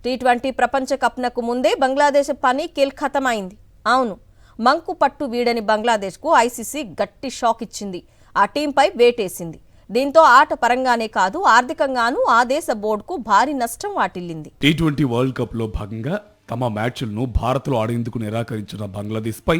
T20 ప్రపంచ కప్నకు ముందే బంగ్లాదేశ్ పని కీల్ఖతమైంది. అవును, మంకు పట్టు వీడని బంగ్లాదేశ్కు ఐసీసీ గట్టి షాక్ ఇచ్చింది. ఆ టీంపై వేటేసింది. దీంతో ఆట పరంగానే కాదు, ఆర్థికంగానూ ఆ దేశ బోర్డుకు భారీ నష్టం వాటిల్లింది. టీ20 వరల్డ్ కప్ లో భాగంగా తమ మ్యాచ్లను భారత్లో ఆడేందుకు నిరాకరించిన బంగ్లాదేశ్పై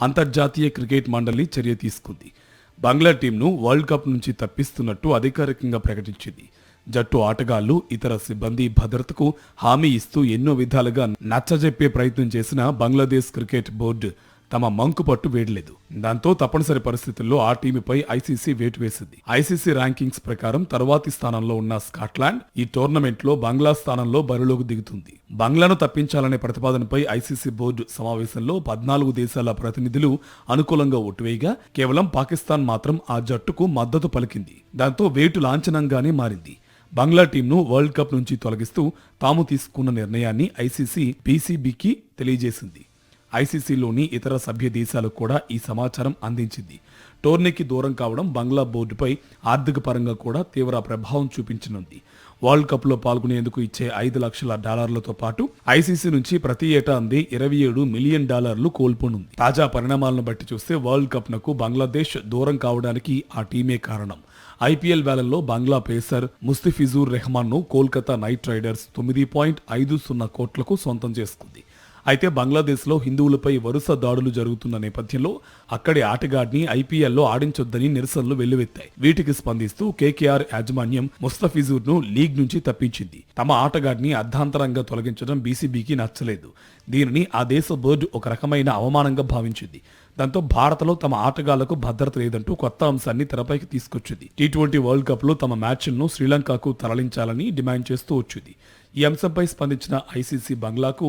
అంతర్జాతీయ క్రికెట్ మండలి చర్య తీసుకుంది. బంగ్లా టీంను వరల్డ్ కప్ నుంచి తప్పిస్తున్నట్టు అధికారికంగా ప్రకటించింది. జట్టు ఆటగాళ్లు, ఇతర సిబ్బంది భద్రతకు హామీ ఇస్తూ ఎన్నో విధాలుగా నచ్చజెప్పే ప్రయత్నం చేసిన బంగ్లాదేశ్ క్రికెట్ బోర్డు తమ మంకు పట్టు వేయలేదు. దాంతో తప్పనిసరి పరిస్థితుల్లో ఆ టీముపై ఐసీసీ వేటు వేసింది. ఐసీసీ ర్యాంకింగ్స్ ప్రకారం తరువాతి స్థానంలో ఉన్న స్కాట్లాండ్ ఈ టోర్నమెంట్ లో బంగ్లా స్థానంలో బరిలోకి దిగుతుంది. బంగ్లాను తప్పించాలనే ప్రతిపాదనపై ఐసీసీ బోర్డు సమావేశంలో 14 దేశాల ప్రతినిధులు అనుకూలంగా ఓటువేయగా కేవలం పాకిస్తాన్ మాత్రం ఆ జట్టుకు మద్దతు పలికింది. దాంతో వేటు లాంఛనంగానే మారింది. బంగ్లా టీంను వరల్డ్ కప్ నుంచి తొలగిస్తూ తాము తీసుకున్న నిర్ణయాన్ని ఐసీసీ పీసీబీకి తెలియజేసింది. ఐసీసీలోని ఇతర సభ్య దేశాలు కూడా ఈ సమాచారం అందించింది. టోర్నీకి దూరం కావడం బంగ్లా బోర్డుపై ఆర్థిక పరంగా కూడా తీవ్ర ప్రభావం చూపించనుంది. వరల్డ్ కప్ లో పాల్గొనేందుకు ఇచ్చే $5 లక్షల పాటు ఐసీసీ నుంచి ప్రతి ఏటా అందే $27 మిలియన్ కోల్పోనుంది. తాజా పరిణామాలను బట్టి చూస్తే వరల్డ్ కప్ నకు బంగ్లాదేశ్ దూరం కావడానికి ఆ టీమే కారణం. ఐపీఎల్ వేలంలో బంగ్లా పేసర్ ముస్తఫిజుర్ రెహమాన్ ను కోల్కతా నైట్ రైడర్స్ 9.50 కోట్లకు సొంతం చేసుకుంది. అయితే బంగ్లాదేశ్లో హిందువులపై వరుస దాడులు జరుగుతున్న నేపథ్యంలో అక్కడి ఆటగాడిని ఐపీఎల్లో ఆడించొద్దని నిరసనలు వెల్లువెత్తాయి. వీటికి స్పందిస్తూ కేకేఆర్ యాజమాన్యం ముస్తఫిజుర్ ను లీగ్ నుంచి తప్పించింది. తమ ఆటగాడిని అర్ధాంతరంగా తొలగించడం బీసీబీకి నచ్చలేదు. దీనిని ఆ దేశ బోర్డు ఒక రకమైన అవమానంగా భావించింది. దాంతో భారత్లో తమ ఆటగాళ్లకు భద్రత లేదంటూ కొత్త అంశాన్ని తెరపైకి తీసుకొచ్చింది. టీ20 వరల్డ్ కప్ లో తమ మ్యాచ్లను శ్రీలంకకు తరలించాలని డిమాండ్ చేస్తూ వచ్చింది. ఈ అంశంపై స్పందించిన ఐసీసీ బంగ్లాకు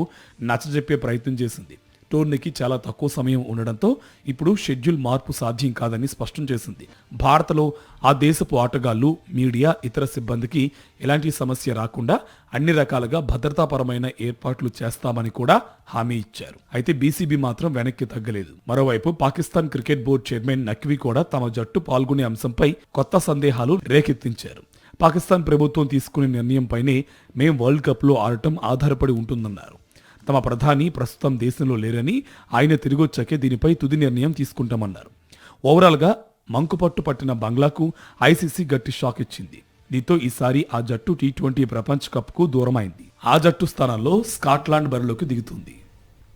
నచ్చజెప్పే ప్రయత్నం చేసింది. టోర్నీకి చాలా తక్కువ సమయం ఉండడంతో ఇప్పుడు షెడ్యూల్ మార్పు సాధ్యం కాదని స్పష్టం చేసింది. భారత్లో ఆ దేశపు ఆటగాళ్లు, మీడియా, ఇతర సిబ్బందికి ఎలాంటి సమస్య రాకుండా అన్ని రకాలుగా భద్రతాపరమైన ఏర్పాట్లు చేస్తామని కూడా హామీ ఇచ్చారు. అయితే బీసీబీ మాత్రం వెనక్కి తగ్గలేదు. మరోవైపు Pakistan cricket board chairman Naqvi కూడా తమ జట్టు పాల్గొనే అంశంపై కొత్త సందేహాలు రేకెత్తించారు. పాకిస్తాన్ ప్రభుత్వం తీసుకునే నిర్ణయంపైనే మేం వరల్డ్ కప్ లో ఆడటం ఆధారపడి ఉంటుందన్నారు. తమ ప్రధాని ప్రస్తుతం దేశంలో లేరని, ఆయన తిరిగొచ్చాకే దీనిపై తుది నిర్ణయం తీసుకుంటామన్నారు. ఓవరాల్ గా మంకుపట్టు పట్టిన బంగ్లాకు ఐసీసీ గట్టి షాక్ ఇచ్చింది. దీంతో ఈసారి ఆ జట్టు టీ20 ప్రపంచ కప్ కు దూరమైంది. ఆ జట్టు స్థానంలో స్కాట్లాండ్ బరిలోకి దిగుతుంది.